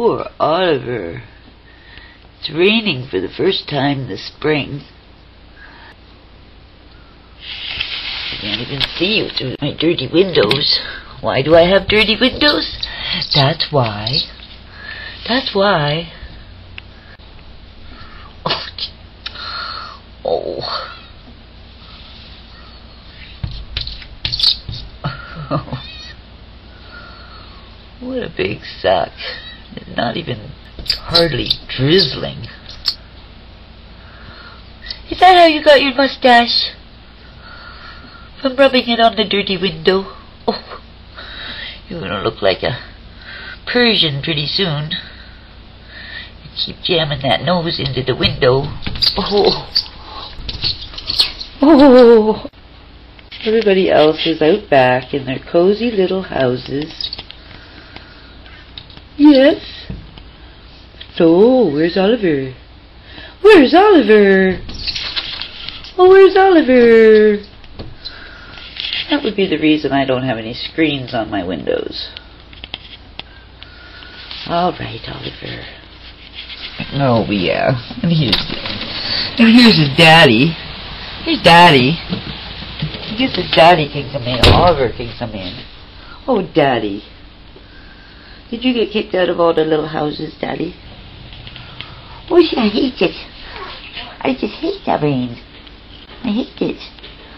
Poor Oliver. It's raining for the first time this spring. I can't even see you through my dirty windows. Why do I have dirty windows? That's why. That's why. Oh. Oh. What a big suck. It's not even hardly drizzling. Is that how you got your mustache? From rubbing it on the dirty window? Oh, you're gonna look like a Persian pretty soon. You keep jamming that nose into the window. Oh. Oh. Everybody else is out back in their cozy little houses. Yes? So, where's Oliver? Where's Oliver? Oh, where's Oliver? That would be the reason I don't have any screens on my windows. All right, Oliver. Oh, yeah. And here's his daddy. Here's Daddy. I guess his daddy can come in. Oliver can come in. Oh, Daddy. Did you get kicked out of all the little houses, Daddy? Oh, I hate it. I just hate that rain. I hate it.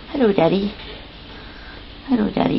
Hello, Daddy. Hello, Daddy.